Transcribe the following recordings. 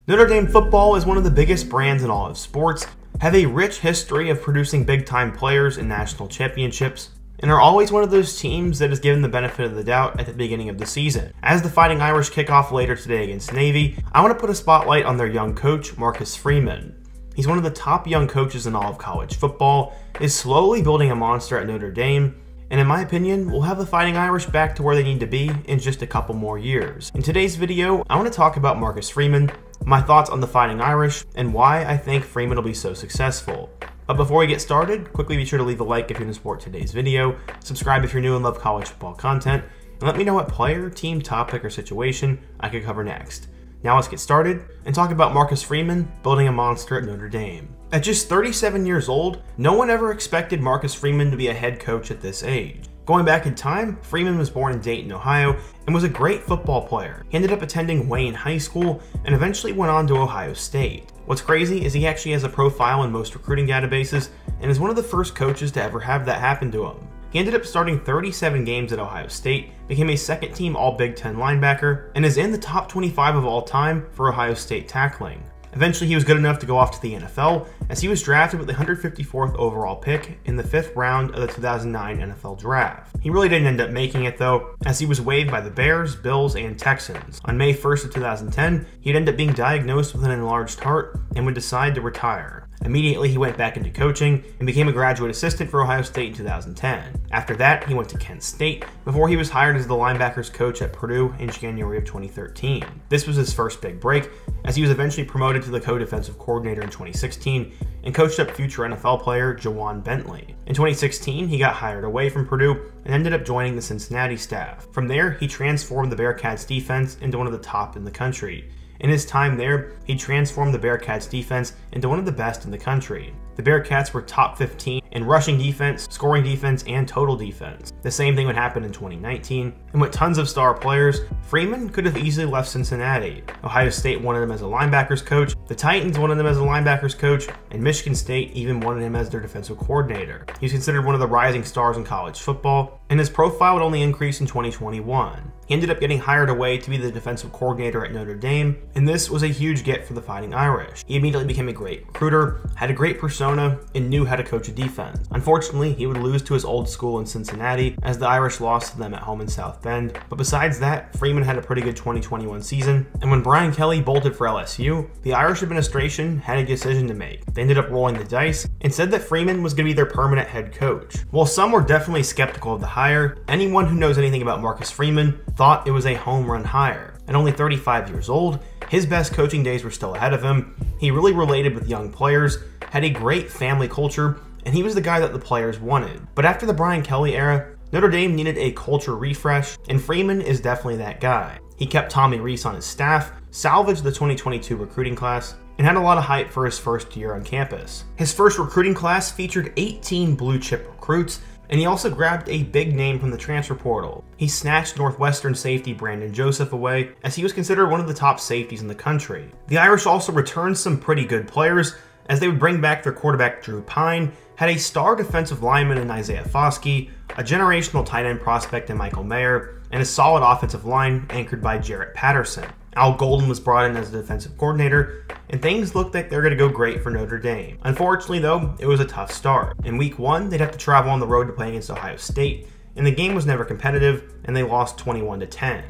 Notre Dame football is one of the biggest brands in all of sports, have a rich history of producing big-time players in national championships, and are always one of those teams that is given the benefit of the doubt at the beginning of the season. As the Fighting Irish kick off later today against Navy, I want to put a spotlight on their young coach, Marcus Freeman. He's one of the top young coaches in all of college football, is slowly building a monster at Notre Dame, and in my opinion, will have the Fighting Irish back to where they need to be in just a couple more years. In today's video, I want to talk about Marcus Freeman, my thoughts on the Fighting Irish, and why I think Freeman will be so successful. But before we get started, quickly be sure to leave a like if you're going to support today's video, subscribe if you're new and love college football content, and let me know what player, team, topic, or situation I could cover next. Now let's get started and talk about Marcus Freeman building a monster at Notre Dame. At just 37 years old, no one ever expected Marcus Freeman to be a head coach at this age. Going back in time, Freeman was born in Dayton, Ohio, and was a great football player. He ended up attending Wayne High School and eventually went on to Ohio State. What's crazy is he actually has a profile in most recruiting databases and is one of the first coaches to ever have that happen to him. He ended up starting 37 games at Ohio State, became a second-team All-Big Ten linebacker, and is in the top 25 of all time for Ohio State tackling. Eventually, he was good enough to go off to the NFL, as he was drafted with the 154th overall pick in the 5th round of the 2009 NFL Draft. He really didn't end up making it though, as he was waived by the Bears, Bills, and Texans. On May 1st of 2010, he'd end up being diagnosed with an enlarged heart and would decide to retire. Immediately, he went back into coaching and became a graduate assistant for Ohio State in 2010. After that, he went to Kent State before he was hired as the linebackers coach at Purdue in January of 2013. This was his first big break, as he was eventually promoted to the co-defensive coordinator in 2016 and coached up future NFL player Jawan Bentley. In 2016, he got hired away from Purdue and ended up joining the Cincinnati staff. From there, he transformed the Bearcats defense into one of the top in the country. In his time there, he transformed the Bearcats defense into one of the best in the country. The Bearcats were top 15 in rushing defense, scoring defense, and total defense. The same thing would happen in 2019, and with tons of star players, Freeman could have easily left Cincinnati. Ohio State wanted him as a linebackers coach, the Titans wanted him as a linebackers coach, and Michigan State even wanted him as their defensive coordinator. He was considered one of the rising stars in college football, and his profile would only increase in 2021. He ended up getting hired away to be the defensive coordinator at Notre Dame, and this was a huge get for the Fighting Irish. He immediately became a great recruiter, had a great persona, and knew how to coach a defense. Unfortunately, he would lose to his old school in Cincinnati, as the Irish lost to them at home in South Bend. But besides that, Freeman had a pretty good 2021 season, and when Brian Kelly bolted for LSU, the Irish administration had a decision to make. They ended up rolling the dice and said that Freeman was going to be their permanent head coach. While some were definitely skeptical of the hire, anyone who knows anything about Marcus Freeman thought it was a home run hire. At only 35 years old, his best coaching days were still ahead of him. He really related with young players, had a great family culture, and he was the guy that the players wanted. But after the Brian Kelly era, Notre Dame needed a culture refresh, and Freeman is definitely that guy. He kept Tommy Rees on his staff, salvaged the 2022 recruiting class, and had a lot of hype for his first year on campus. His first recruiting class featured 18 blue chip recruits, and he also grabbed a big name from the transfer portal. He snatched Northwestern safety Brandon Joseph away, as he was considered one of the top safeties in the country. The Irish also returned some pretty good players, as they would bring back their quarterback Drew Pine, had a star defensive lineman in Isaiah Foskey, a generational tight end prospect in Michael Mayer, and a solid offensive line anchored by Jarrett Patterson. Al Golden was brought in as the defensive coordinator, and things looked like they were going to go great for Notre Dame. Unfortunately though, it was a tough start. In week 1, they'd have to travel on the road to play against Ohio State, and the game was never competitive, and they lost 21-10.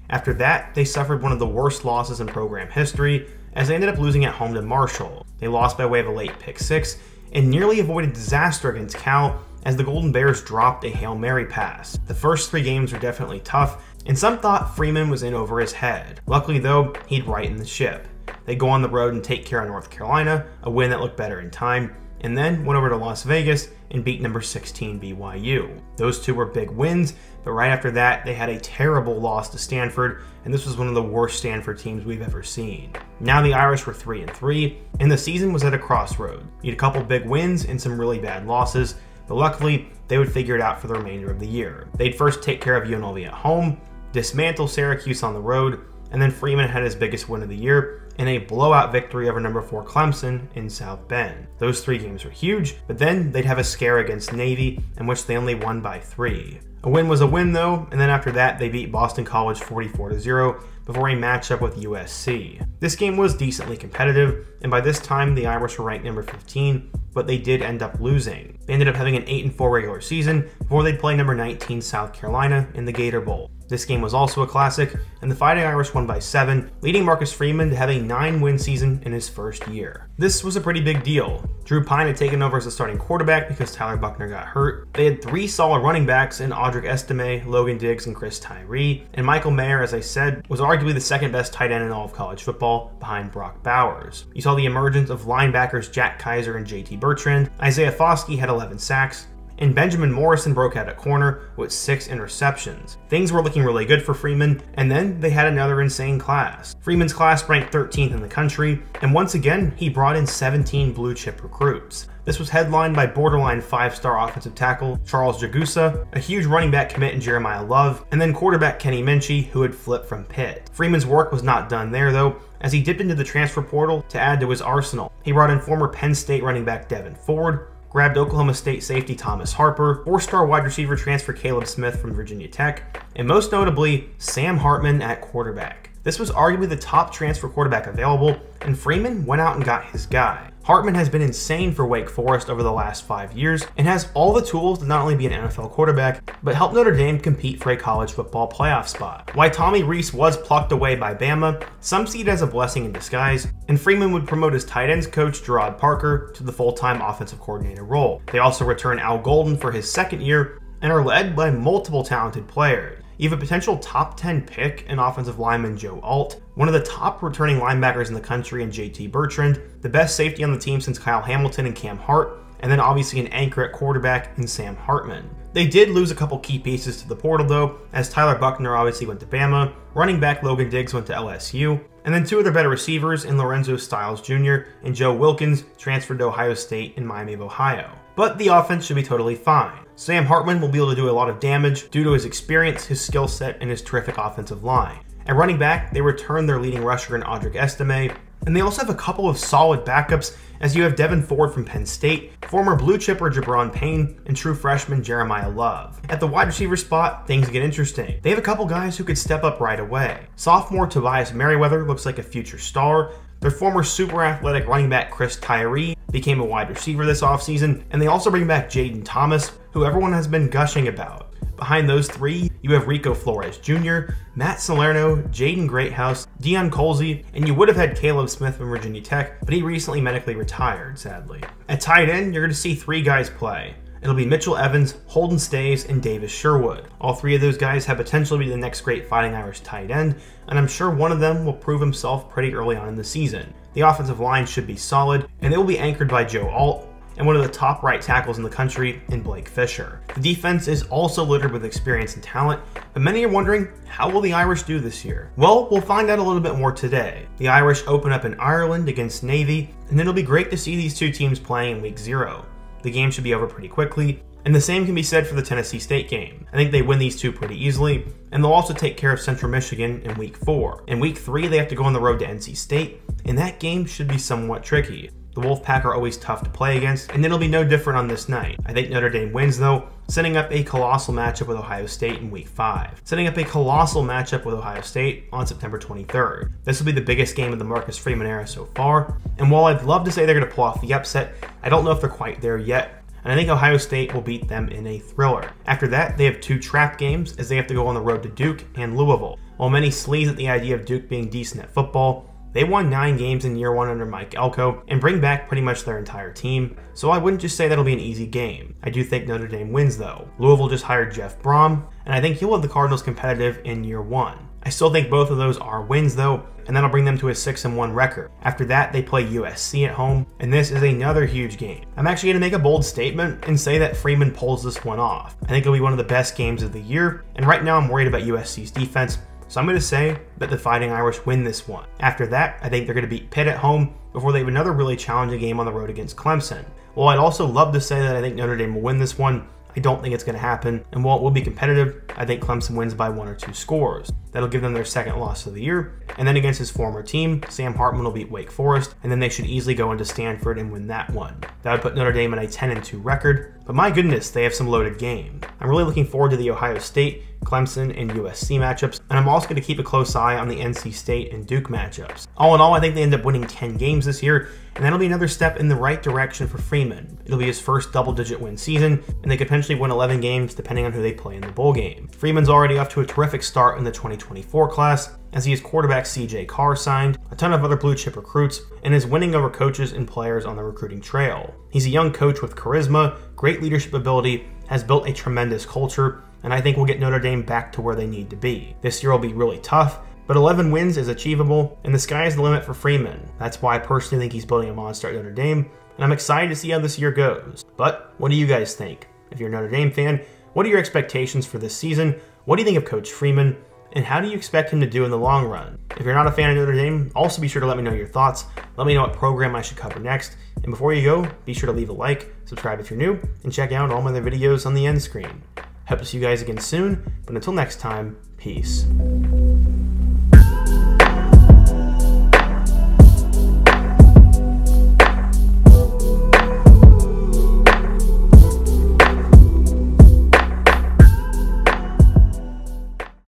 After that, they suffered one of the worst losses in program history, as they ended up losing at home to Marshall. They lost by way of a late pick 6, and nearly avoided disaster against Cal, as the Golden Bears dropped a Hail Mary pass. The first 3 games were definitely tough, and some thought Freeman was in over his head. Luckily though, he'd righten the ship. They go on the road and take care of North Carolina, a win that looked better in time, and then went over to Las Vegas and beat number 16 BYU. Those two were big wins, but right after that, they had a terrible loss to Stanford, and this was one of the worst Stanford teams we've ever seen. Now the Irish were 3-3, and the season was at a crossroad. You had a couple big wins and some really bad losses, but luckily, they would figure it out for the remainder of the year. They'd first take care of UNLV at home, dismantle Syracuse on the road, and then Freeman had his biggest win of the year in a blowout victory over number 4 Clemson in South Bend. Those 3 games were huge, but then they'd have a scare against Navy, in which they only won by 3. A win was a win though, and then after that they beat Boston College 44-0, before a matchup with USC. This game was decently competitive, and by this time the Irish were ranked number 15, but they did end up losing. They ended up having an 8-4 regular season before they'd play number 19 South Carolina in the Gator Bowl. This game was also a classic, and the Fighting Irish won by 7, leading Marcus Freeman to have a 9-win season in his first year. This was a pretty big deal. Drew Pine had taken over as the starting quarterback because Tyler Buchner got hurt. They had 3 solid running backs in Audric Estime, Logan Diggs, and Chris Tyree, and Michael Mayer, as I said, was arguably the second best tight end in all of college football, behind Brock Bowers. You saw the emergence of linebackers Jack Kaiser and JT Bertrand. Isaiah Foskey had 11 sacks, and Benjamin Morrison broke out at corner with 6 interceptions. Things were looking really good for Freeman, and then they had another insane class. Freeman's class ranked 13th in the country, and once again, he brought in 17 blue-chip recruits. This was headlined by borderline 5-star offensive tackle Charles Jagusa, a huge running back commit in Jeremiah Love, and then quarterback Kenny Minchie, who had flipped from Pitt. Freeman's work was not done there, though, as he dipped into the transfer portal to add to his arsenal. He brought in former Penn State running back Devin Ford, grabbed Oklahoma State safety Thomas Harper, 4-star wide receiver transfer Caleb Smith from Virginia Tech, and most notably, Sam Hartman at quarterback. This was arguably the top transfer quarterback available, and Freeman went out and got his guy. Hartman has been insane for Wake Forest over the last 5 years and has all the tools to not only be an NFL quarterback, but help Notre Dame compete for a college football playoff spot. While Tommy Rees was plucked away by Bama, some see it as a blessing in disguise, and Freeman would promote his tight ends coach Gerard Parker to the full-time offensive coordinator role. They also return Al Golden for his second year and are led by multiple talented players. You have a potential top 10 pick in offensive lineman Joe Alt, one of the top returning linebackers in the country in JT Bertrand, the best safety on the team since Kyle Hamilton and Cam Hart, and then obviously an anchor at quarterback in Sam Hartman. They did lose a couple key pieces to the portal though, as Tyler Buchner obviously went to Bama, running back Logan Diggs went to LSU, and then 2 of their better receivers in Lorenzo Styles Jr. and Joe Wilkins transferred to Ohio State and Miami of Ohio. But the offense should be totally fine. Sam Hartman will be able to do a lot of damage due to his experience, his skill set, and his terrific offensive line. At running back, they return their leading rusher in Audric Estime, and they also have a couple of solid backups, as you have Devin Ford from Penn State, former blue chipper Jabron Payne, and true freshman Jeremiah Love. At the wide receiver spot, things get interesting. They have a couple guys who could step up right away. Sophomore Tobias Merriweather looks like a future star. Their former super athletic running back Chris Tyree became a wide receiver this offseason, and they also bring back Jaden Thomas, who everyone has been gushing about. Behind those 3, you have Rico Flores Jr., Matt Salerno, Jaden Greathouse, Deion Colsey, and you would have had Caleb Smith from Virginia Tech, but he recently medically retired, sadly. At tight end, you're going to see 3 guys play. It'll be Mitchell Evans, Holden Staves, and Davis Sherwood. All 3 of those guys have potential to be the next great Fighting Irish tight end, and I'm sure one of them will prove himself pretty early on in the season. The offensive line should be solid, and they will be anchored by Joe Alt, and one of the top right tackles in the country in Blake Fisher. The defense is also littered with experience and talent, but many are wondering, how will the Irish do this year? Well, we'll find out a little bit more today. The Irish open up in Ireland against Navy, and it'll be great to see these 2 teams playing in week 0. The game should be over pretty quickly, and the same can be said for the Tennessee State game. I think they win these 2 pretty easily, and they'll also take care of Central Michigan in week 4. In week 3, they have to go on the road to NC State, and that game should be somewhat tricky. The Wolfpack are always tough to play against, and it'll be no different on this night. I think Notre Dame wins though, setting up a colossal matchup with Ohio State in week 5. Setting up a colossal matchup with Ohio State on September 23rd. This will be the biggest game of the Marcus Freeman era so far, and while I'd love to say they're going to pull off the upset, I don't know if they're quite there yet, and I think Ohio State will beat them in a thriller. After that, they have 2 trap games as they have to go on the road to Duke and Louisville. While many sleaze at the idea of Duke being decent at football, they won 9 games in year 1 under Mike Elko and bring back pretty much their entire team, so I wouldn't just say that'll be an easy game. I do think Notre Dame wins though. Louisville just hired Jeff Brom, and I think he'll have the Cardinals competitive in year 1. I still think both of those are wins though, and that'll bring them to a 6-1 record. After that, they play USC at home, and this is another huge game. I'm actually going to make a bold statement and say that Freeman pulls this one off. I think it'll be one of the best games of the year, and right now I'm worried about USC's defense, so I'm going to say that the Fighting Irish win this one. After that, I think they're going to beat Pitt at home before they have another really challenging game on the road against Clemson. While I'd also love to say that I think Notre Dame will win this one, I don't think it's going to happen, and while it will be competitive, I think Clemson wins by 1 or 2 scores. That'll give them their 2nd loss of the year, and then against his former team, Sam Hartman will beat Wake Forest, and then they should easily go into Stanford and win that one. That would put Notre Dame at a 10-2 record, but my goodness, they have some loaded games. I'm really looking forward to the Ohio State Clemson, and USC matchups, and I'm also going to keep a close eye on the NC State and Duke matchups. All in all, I think they end up winning 10 games this year, and that'll be another step in the right direction for Freeman. It'll be his first double-digit win season, and they could potentially win 11 games depending on who they play in the bowl game. Freeman's already off to a terrific start in the 2024 class, as he has quarterback CJ Carr signed, a ton of other blue-chip recruits, and is winning over coaches and players on the recruiting trail. He's a young coach with charisma, great leadership ability, has built a tremendous culture, and I think we'll get Notre Dame back to where they need to be. This year will be really tough, but 11 wins is achievable, and the sky is the limit for Freeman. That's why I personally think he's building a monster at Notre Dame, and I'm excited to see how this year goes. But what do you guys think? If you're a Notre Dame fan, what are your expectations for this season? What do you think of Coach Freeman? And how do you expect him to do in the long run? If you're not a fan of Notre Dame, also be sure to let me know your thoughts. Let me know what program I should cover next. And before you go, be sure to leave a like, subscribe if you're new, and check out all my other videos on the end screen. Hope to see you guys again soon, but until next time, peace.